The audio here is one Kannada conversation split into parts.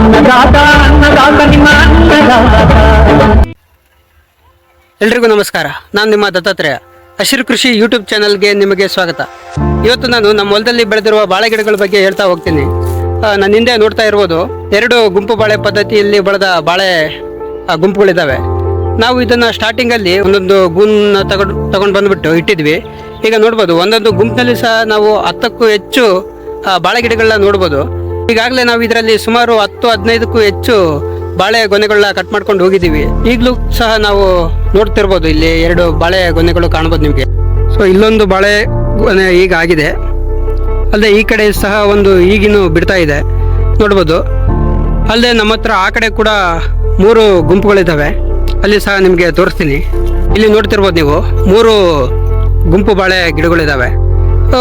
ಅನ್ನದಾತ ಅನ್ನದಾತ ನಿಮ್ಮ ಅನ್ನದಾತ. ಎಲ್ರಿಗೂ ನಮಸ್ಕಾರ. ನಾನು ನಿಮ್ಮ ದತ್ತಾತ್ರೇಯ. ಹಸಿರು ಕೃಷಿ ಯೂಟ್ಯೂಬ್ ಚಾನಲ್ಗೆ ನಿಮಗೆ ಸ್ವಾಗತ. ಇವತ್ತು ನಾನು ನಮ್ಮ ಹೊಲದಲ್ಲಿ ಬೆಳೆದಿರುವ ಬಾಳೆ ಗಿಡಗಳ ಬಗ್ಗೆ ಹೇಳ್ತಾ ಹೋಗ್ತೀನಿ. ನನ್ನ ಹಿಂದೆ ನೋಡ್ತಾ ಇರ್ಬೋದು 2 ಗುಂಪು ಬಾಳೆ ಪದ್ಧತಿಯಲ್ಲಿ ಬೆಳೆದ ಬಾಳೆ ಗುಂಪುಗಳಿದ್ದಾವೆ. ನಾವು ಇದನ್ನು ಸ್ಟಾರ್ಟಿಂಗಲ್ಲಿ ಒಂದೊಂದು ಗೂನ್ನ ತಗೊಂಡು ಬಂದುಬಿಟ್ಟು ಇಟ್ಟಿದ್ವಿ. ಈಗ ನೋಡ್ಬೋದು ಒಂದೊಂದು ಗುಂಪಿನಲ್ಲಿ ಸಹ ನಾವು 10ಕ್ಕೂ ಹೆಚ್ಚು ಬಾಳೆ ಗಿಡಗಳನ್ನ ನೋಡ್ಬೋದು. ಈಗಾಗಲೇ ನಾವು ಇದರಲ್ಲಿ ಸುಮಾರು 10-15ಕ್ಕೂ ಹೆಚ್ಚು ಬಾಳೆ ಗೊನೆಗಳನ್ನ ಕಟ್ ಮಾಡ್ಕೊಂಡು ಹೋಗಿದ್ದೀವಿ. ಈಗಲೂ ಸಹ ನಾವು ನೋಡ್ತಿರ್ಬೋದು, ಇಲ್ಲಿ 2 ಬಾಳೆ ಗೊನೆಗಳು ಕಾಣ್ಬೋದು ನಿಮಗೆ. ಸೊ ಇಲ್ಲೊಂದು ಬಾಳೆ ಗೊನೆ ಈಗ ಆಗಿದೆ, ಅಲ್ಲದೆ ಈ ಕಡೆ ಸಹ ಒಂದು ಈಗಿನೂ ಬಿಡ್ತಾ ಇದೆ ನೋಡ್ಬೋದು. ಅಲ್ಲದೆ ನಮ್ಮ ಹತ್ರ ಆ ಕಡೆ ಕೂಡ 3 ಗುಂಪುಗಳಿದ್ದಾವೆ, ಅಲ್ಲಿ ಸಹ ನಿಮಗೆ ತೋರಿಸ್ತೀನಿ. ಇಲ್ಲಿ ನೋಡ್ತಿರ್ಬೋದು ನೀವು 3 ಗುಂಪು ಬಾಳೆ ಗಿಡಗಳಿದ್ದಾವೆ.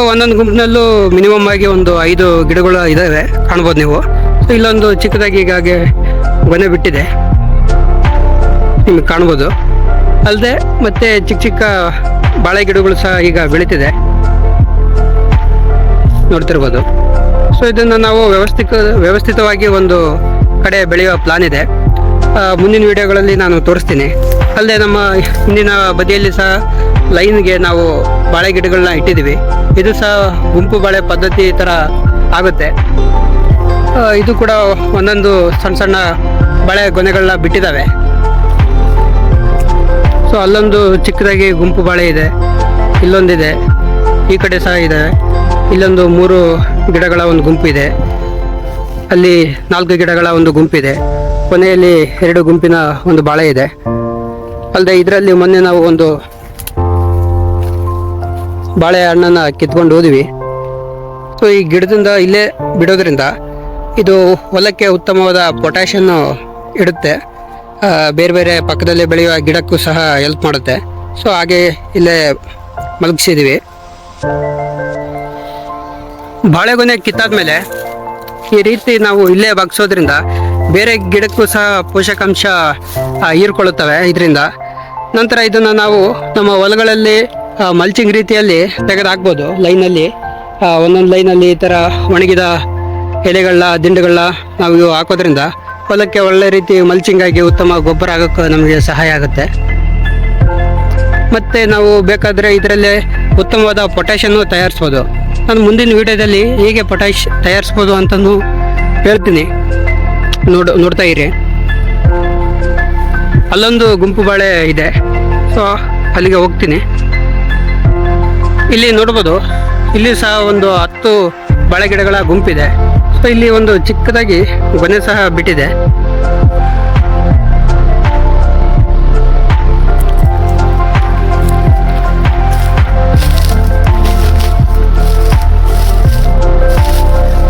ಒಂದೊಂದು ಗುಂಪಿನಲ್ಲೂ ಮಿನಿಮಮ್ ಆಗಿ ಒಂದು 5 ಗಿಡಗಳು ಇದ್ದಾವೆ ಕಾಣ್ಬೋದು ನೀವು. ಸೊ ಇಲ್ಲೊಂದು ಚಿಕ್ಕದಾಗಿ ಈಗಾಗೆ ಗೊನೆ ಬಿಟ್ಟಿದೆ ನಿಮಗೆ ಕಾಣ್ಬೋದು. ಅಲ್ಲದೆ ಮತ್ತೆ ಚಿಕ್ಕ ಚಿಕ್ಕ ಬಾಳೆ ಗಿಡಗಳು ಸಹ ಈಗ ಬೆಳೀತಿದೆ ನೋಡ್ತಿರ್ಬೋದು. ಸೊ ಇದನ್ನು ನಾವು ವ್ಯವಸ್ಥಿತವಾಗಿ ಒಂದು ಕಡೆ ಬೆಳೆಯುವ ಪ್ಲಾನ್ ಇದೆ. ಮುಂದಿನ ವಿಡಿಯೋಗಳಲ್ಲಿ ನಾನು ತೋರಿಸ್ತೀನಿ. ಅಲ್ಲದೆ ನಮ್ಮ ಹಿಂದಿನ ಬದಿಯಲ್ಲಿ ಸಹ ಲೈನ್ಗೆ ನಾವು ಬಾಳೆ ಗಿಡಗಳನ್ನ ಇಟ್ಟಿದ್ದೀವಿ. ಇದು ಸಹ ಗುಂಪು ಬಾಳೆ ಪದ್ಧತಿ ಥರ ಆಗುತ್ತೆ. ಇದು ಕೂಡ ಒಂದೊಂದು ಸಣ್ಣ ಸಣ್ಣ ಬಾಳೆ ಗೊನೆಗಳನ್ನ ಬಿಟ್ಟಿದ್ದಾವೆ. ಸೊ ಅಲ್ಲೊಂದು ಚಿಕ್ಕದಾಗಿ ಗುಂಪು ಬಾಳೆ ಇದೆ, ಇಲ್ಲೊಂದಿದೆ, ಈ ಕಡೆ ಸಹ ಇದೆ. ಇಲ್ಲೊಂದು 3 ಗಿಡಗಳ ಒಂದು ಗುಂಪು ಇದೆ, ಅಲ್ಲಿ 4 ಗಿಡಗಳ ಒಂದು ಗುಂಪಿದೆ, ಕೊನೆಯಲ್ಲಿ 2 ಗುಂಪಿನ ಒಂದು ಬಾಳೆ ಇದೆ. ಅಲ್ಲದೆ ಇದರಲ್ಲಿ ಮೊನ್ನೆ ನಾವು ಒಂದು ಬಾಳೆ ಹಣ್ಣನ್ನು ಕಿತ್ಕೊಂಡು ಹೋದ್ವಿ. ಸೊ ಈ ಗಿಡದಿಂದ ಇಲ್ಲೇ ಬಿಡೋದ್ರಿಂದ ಇದು ಹೊಲಕ್ಕೆ ಉತ್ತಮವಾದ ಪೊಟ್ಯಾಷನ್ನು ಇಡುತ್ತೆ. ಬೇರೆ ಬೇರೆ ಪಕ್ಕದಲ್ಲೇ ಬೆಳೆಯುವ ಗಿಡಕ್ಕೂ ಸಹ ಹೆಲ್ಪ್ ಮಾಡುತ್ತೆ. ಸೊ ಹಾಗೆ ಇಲ್ಲೇ ಮಲಗಿಸಿದ್ದೀವಿ. ಬಾಳೆಗೊನೆ ಕಿತ್ತಾದ್ಮೇಲೆ ಈ ರೀತಿ ನಾವು ಇಲ್ಲೇ ಬಗ್ಸೋದ್ರಿಂದ ಬೇರೆ ಗಿಡಕ್ಕೂ ಸಹ ಪೋಷಕಾಂಶ ಹೀರ್ಕೊಳ್ಳುತ್ತವೆ ಇದರಿಂದ. ನಂತರ ಇದನ್ನು ನಾವು ನಮ್ಮ ಹೊಲಗಳಲ್ಲಿ ಮಲ್ಚಿಂಗ್ ರೀತಿಯಲ್ಲಿ ತೆಗೆದುಹಾಕ್ಬೋದು. ಲೈನಲ್ಲಿ ಒಂದೊಂದು ಲೈನಲ್ಲಿ ಈ ಥರ ಒಣಗಿದ ಎಲೆಗಳನ್ನ ದಿಂಡುಗಳನ್ನ ನಾವು ಹಾಕೋದ್ರಿಂದ ಹೊಲಕ್ಕೆ ಒಳ್ಳೆ ರೀತಿ ಮಲ್ಚಿಂಗ್ ಆಗಿ ಉತ್ತಮ ಗೊಬ್ಬರ ಆಗೋಕ್ಕೆ ನಮಗೆ ಸಹಾಯ ಆಗುತ್ತೆ. ಮತ್ತು ನಾವು ಬೇಕಾದರೆ ಇದರಲ್ಲೇ ಉತ್ತಮವಾದ ಪೊಟ್ಯಾಷನ್ನು ತಯಾರಿಸ್ಬೋದು. ನಾನು ಮುಂದಿನ ವಿಡಿಯೋದಲ್ಲಿ ಹೇಗೆ ಪೊಟ್ಯಾಷ್ ತಯಾರಿಸ್ಬೋದು ಅಂತಲೂ ಹೇಳ್ತೀನಿ, ನೋಡ್ತಾ ಇರಿ. ಅಲ್ಲೊಂದು ಗುಂಪು ಬಾಳೆ ಇದೆ, ಸೊ ಅಲ್ಲಿಗೆ ಹೋಗ್ತೀನಿ. ಇಲ್ಲಿ ನೋಡ್ಬೋದು, ಇಲ್ಲಿ ಸಹ ಒಂದು 10 ಬಾಳೆ ಗಿಡಗಳ ಗುಂಪಿದೆ. ಸೊ ಇಲ್ಲಿ ಒಂದು ಚಿಕ್ಕದಾಗಿ ಗೊನೆ ಸಹ ಬಿಟ್ಟಿದೆ.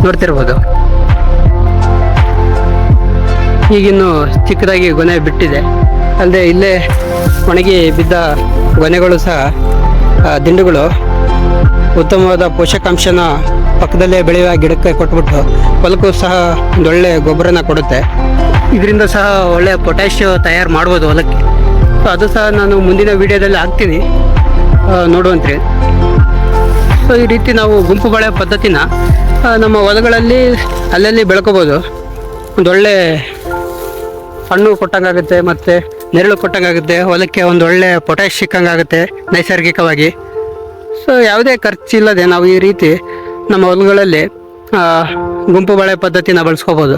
ನೋಡ್ತಿರ್ಬೋದು, ಈಗಿನ್ನು ಚಿಕ್ಕದಾಗಿ ಗೊನೆ ಬಿಟ್ಟಿದೆ. ಅಲ್ಲದೆ ಇಲ್ಲೇ ಒಣಗಿ ಬಿದ್ದ ಗೊನೆಗಳು ಸಹ ದಿಂಡುಗಳು ಉತ್ತಮವಾದ ಪೋಷಕಾಂಶನ ಪಕ್ಕದಲ್ಲೇ ಬೆಳೆಯುವ ಗಿಡಕ್ಕೆ ಕೊಟ್ಬಿಟ್ಟು ಹೊಲಕ್ಕೂ ಸಹ ಒಂದೊಳ್ಳೆ ಗೊಬ್ಬರನ ಕೊಡುತ್ತೆ. ಇದರಿಂದ ಸಹ ಒಳ್ಳೆಯ ಪೊಟ್ಯಾಷ್ ತಯಾರು ಮಾಡ್ಬೋದು ಹೊಲಕ್ಕೆ. ಸೊ ಅದು ಸಹ ನಾನು ಮುಂದಿನ ವಿಡಿಯೋದಲ್ಲಿ ಹಾಕ್ತೀನಿ, ನೋಡುವಂತ್ರಿ. ಸೊ ಈ ರೀತಿ ನಾವು ಗುಂಪು ಬಾಳೆ ಪದ್ಧತಿನ ನಮ್ಮ ಹೊಲಗಳಲ್ಲಿ ಅಲ್ಲಲ್ಲಿ ಬೆಳ್ಕೋಬೋದು. ಒಂದೊಳ್ಳೆ ಹಣ್ಣು ಕೊಟ್ಟಂಗಾಗುತ್ತೆ ಮತ್ತು ನೆರಳು ಕೊಟ್ಟಂಗಾಗುತ್ತೆ, ಹೊಲಕ್ಕೆ ಒಂದೊಳ್ಳೆ ಪೊಟ್ಯಾಷ್ ಸಿಕ್ಕಂಗಾಗುತ್ತೆ ನೈಸರ್ಗಿಕವಾಗಿ. ಸೊ ಯಾವುದೇ ಖರ್ಚಿಲ್ಲದೆ ನಾವು ಈ ರೀತಿ ನಮ್ಮ ಹೊಲಗಳಲ್ಲಿ ಗುಂಪು ಬಾಳೆ ಪದ್ಧತಿನ ಬಳಸ್ಕೋಬೋದು.